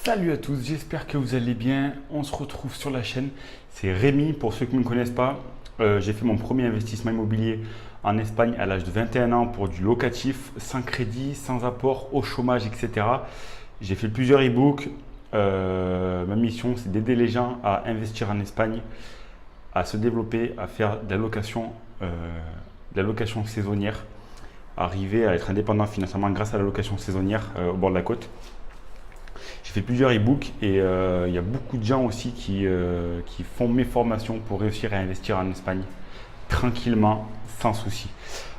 Salut à tous, j'espère que vous allez bien. On se retrouve sur la chaîne. C'est Rémi, pour ceux qui ne me connaissent pas. J'ai fait mon premier investissement immobilier en Espagne à l'âge de 21 ans pour du locatif, sans crédit, sans apport, au chômage, etc. J'ai fait plusieurs e-books. Ma mission, c'est d'aider les gens à investir en Espagne, à se développer, à faire de la location saisonnière, arriver à être indépendant financièrement grâce à la location saisonnière au bord de la côte. J'ai fait plusieurs e-books et il y a beaucoup de gens aussi qui font mes formations pour réussir à investir en Espagne tranquillement, sans souci.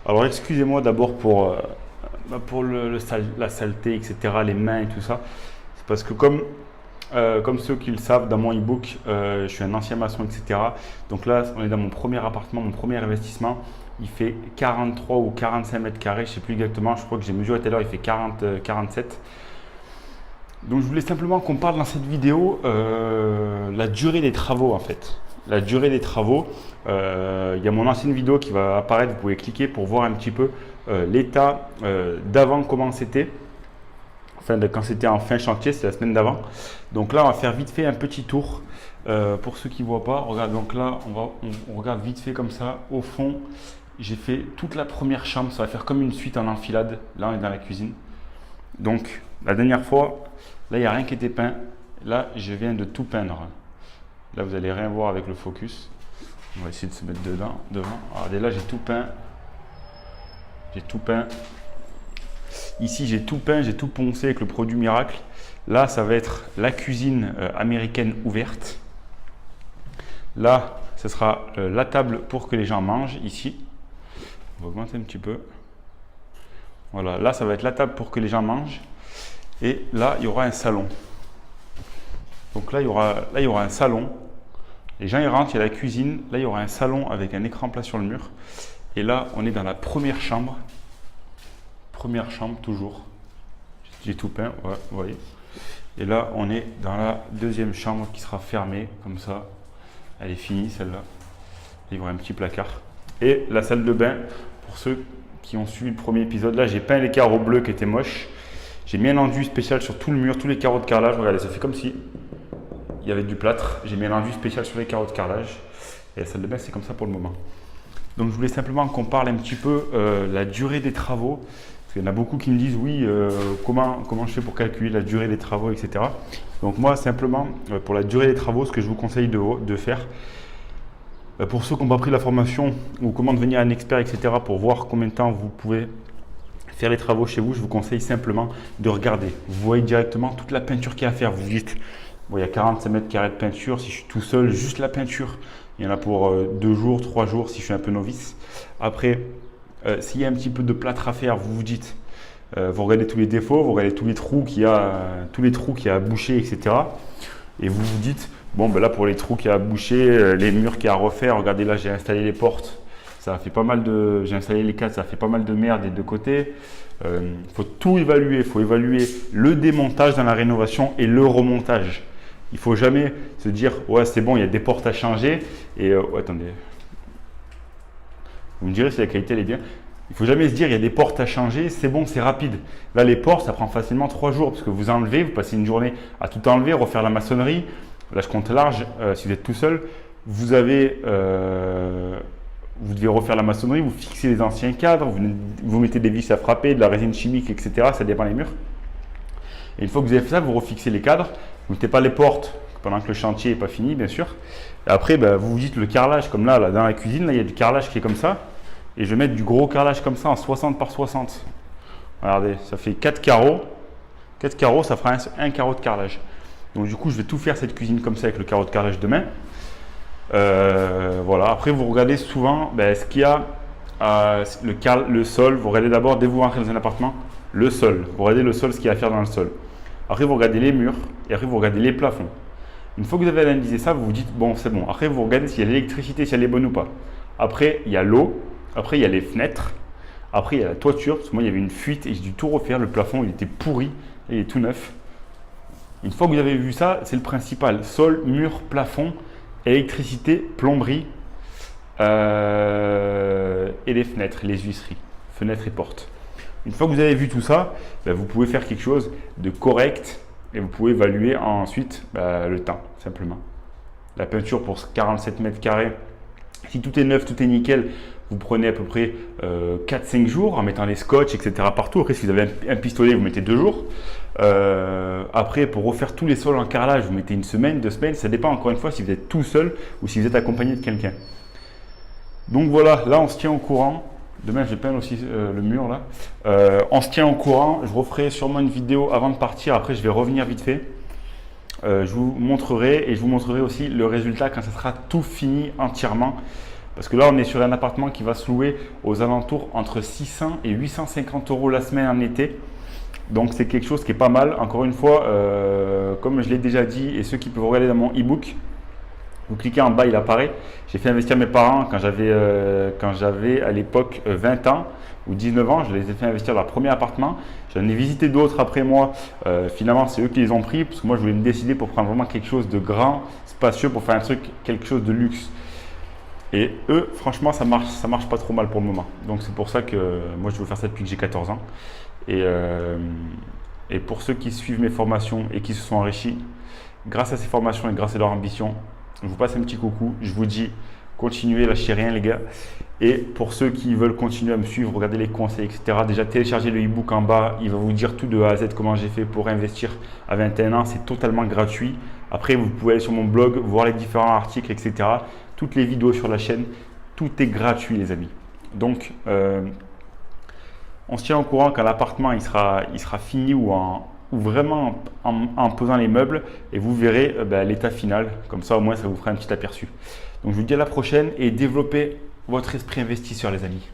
Alors excusez-moi d'abord pour la saleté, etc., les mains et tout ça. C'est parce que comme ceux qui le savent, dans mon e-book, je suis un ancien maçon, etc. Donc là, on est dans mon premier appartement, mon premier investissement. Il fait 43 ou 45 mètres carrés, je ne sais plus exactement. Je crois que j'ai mesuré tout à l'heure, il fait 47. Donc je voulais simplement qu'on parle dans cette vidéo la durée des travaux en fait. La durée des travaux, il y a mon ancienne vidéo qui va apparaître, vous pouvez cliquer pour voir un petit peu l'état d'avant, comment c'était. Enfin, quand c'était en fin chantier, c'est la semaine d'avant. Donc là, on va faire vite fait un petit tour. Pour ceux qui ne voient pas, regarde, donc là, on regarde vite fait comme ça. Au fond, j'ai fait toute la première chambre, ça va faire comme une suite en enfilade. Là, on est dans la cuisine. Donc, la dernière fois, là, il n'y a rien qui était peint. Là, je viens de tout peindre. Là, vous n'allez rien voir avec le focus. On va essayer de se mettre devant. Regardez, là, j'ai tout peint. J'ai tout peint. Ici, j'ai tout peint, j'ai tout poncé avec le produit miracle. Là, ça va être la cuisine américaine ouverte. Là, ce sera la table pour que les gens mangent, ici. On va augmenter un petit peu. Voilà, là, ça va être la table pour que les gens mangent. Et là, il y aura un salon. Donc là, il y aura un salon. Les gens, ils rentrent, il y a la cuisine. Là, il y aura un salon avec un écran plat sur le mur. Et là, on est dans la première chambre. Première chambre, toujours. J'ai tout peint, ouais, vous voyez. Et là, on est dans la deuxième chambre qui sera fermée, comme ça. Elle est finie, celle-là. Il y aura un petit placard. Et la salle de bain, pour ceux qui ont suivi le premier épisode, là, j'ai peint les carreaux bleus qui étaient moches. J'ai mis un enduit spécial sur tout le mur, tous les carreaux de carrelage. Regardez, ça fait comme si il y avait du plâtre. J'ai mis un enduit spécial sur les carreaux de carrelage. Et la salle de bain, c'est comme ça pour le moment. Donc, je voulais simplement qu'on parle un petit peu la durée des travaux. Parce qu'il y en a beaucoup qui me disent, oui, comment je fais pour calculer la durée des travaux, etc. Donc, moi, simplement, pour la durée des travaux, ce que je vous conseille de faire, pour ceux qui n'ont pas pris la formation ou comment devenir un expert, etc., pour voir combien de temps vous pouvez faire les travaux chez vous, je vous conseille simplement de regarder. Vous voyez directement toute la peinture qu'il y a à faire. Vous dites, bon, il y a 45 mètres carrés de peinture. Si je suis tout seul, juste la peinture, il y en a pour 2 jours, 3 jours si je suis un peu novice. Après, s'il y a un petit peu de plâtre à faire, vous vous dites, vous regardez tous les défauts, vous regardez tous les trous qu'il y a à boucher, etc. Et vous vous dites, bon, ben là pour les trous qu'il y a à boucher, les murs qu'il y a à refaire, regardez là, j'ai installé les portes. Ça a fait pas mal j'ai installé les cadres, ça a fait pas mal de merde des deux côtés. Il faut tout évaluer. Il faut évaluer le démontage dans la rénovation et le remontage. Il ne faut jamais se dire, ouais, c'est bon, il y a des portes à changer. Et attendez. Vous me direz si la qualité elle est bien. Il ne faut jamais se dire, il y a des portes à changer, c'est bon, c'est rapide. Là, les portes, ça prend facilement 3 jours parce que vous enlevez, vous passez une journée à tout enlever, refaire la maçonnerie. Là, je compte large. Si vous êtes tout seul, vous devez refaire la maçonnerie, vous fixez les anciens cadres, vous mettez des vis à frapper, de la résine chimique, etc. Ça dépend des murs. Et une fois que vous avez fait ça, vous refixez les cadres. Vous ne mettez pas les portes pendant que le chantier n'est pas fini, bien sûr. Et après, vous vous dites le carrelage, comme là dans la cuisine, là, il y a du carrelage qui est comme ça. Et je vais mettre du gros carrelage comme ça en 60 par 60. Regardez, ça fait 4 carreaux. 4 carreaux, ça fera un carreau de carrelage. Donc du coup, je vais tout faire cette cuisine comme ça avec le carreau de carrelage demain. Voilà. Après, vous regardez souvent ce qu'il y a le sol. Vous regardez d'abord, dès que vous rentrez dans un appartement, le sol. Vous regardez le sol, ce qu'il y a à faire dans le sol. Après, vous regardez les murs et après, vous regardez les plafonds. Une fois que vous avez analysé ça, vous vous dites, bon, c'est bon. Après, vous regardez s'il y a l'électricité, si elle est bonne ou pas. Après, il y a l'eau. Après, il y a les fenêtres. Après, il y a la toiture. Parce que moi, il y avait une fuite et j'ai dû tout refaire. Le plafond, il était pourri. Il est tout neuf. Une fois que vous avez vu ça, c'est le principal. Sol, mur, plafond, électricité, plomberie et les fenêtres, les huisseries, fenêtres et portes. Une fois que vous avez vu tout ça, vous pouvez faire quelque chose de correct Et vous pouvez évaluer ensuite le temps, simplement. La peinture pour 47 mètres carrés, si tout est neuf, tout est nickel, vous prenez à peu près 4-5 jours en mettant les scotch, etc. partout. Après, si vous avez un pistolet, vous mettez 2 jours. Après, pour refaire tous les sols en carrelage, vous mettez 1 semaine, 2 semaines. Ça dépend encore une fois si vous êtes tout seul ou si vous êtes accompagné de quelqu'un. Donc voilà, là on se tient au courant. Demain, je vais peindre aussi le mur là. On se tient au courant. Je referai sûrement une vidéo avant de partir. Après, je vais revenir vite fait. Je vous montrerai et je vous montrerai aussi le résultat quand ça sera tout fini entièrement. Parce que là, on est sur un appartement qui va se louer aux alentours entre 600 et 850 € la semaine en été. Donc, c'est quelque chose qui est pas mal. Encore une fois, comme je l'ai déjà dit, et ceux qui peuvent regarder dans mon e-book, vous cliquez en bas, il apparaît. J'ai fait investir mes parents quand j'avais à l'époque 20 ans ou 19 ans. Je les ai fait investir dans leur premier appartement. J'en ai visité d'autres après moi. Finalement, c'est eux qui les ont pris parce que moi, je voulais me décider pour prendre vraiment quelque chose de grand, spacieux, pour faire un truc, quelque chose de luxe. Et eux, franchement, ça marche pas trop mal pour le moment. Donc, c'est pour ça que moi, je veux faire ça depuis que j'ai 14 ans. Et pour ceux qui suivent mes formations et qui se sont enrichis, grâce à ces formations et grâce à leur ambition, je vous passe un petit coucou. Je vous dis, continuez, lâchez rien, les gars. Et pour ceux qui veulent continuer à me suivre, regardez les conseils, etc. Déjà, téléchargez le e-book en bas. Il va vous dire tout de A à Z comment j'ai fait pour investir à 21 ans. C'est totalement gratuit. Après, vous pouvez aller sur mon blog, voir les différents articles, etc. Toutes les vidéos sur la chaîne. Tout est gratuit, les amis. Donc, on se tient au courant quand l'appartement il sera fini ou vraiment en posant les meubles et vous verrez l'état final. Comme ça, au moins, ça vous fera un petit aperçu. Donc, je vous dis à la prochaine et développez votre esprit investisseur, les amis.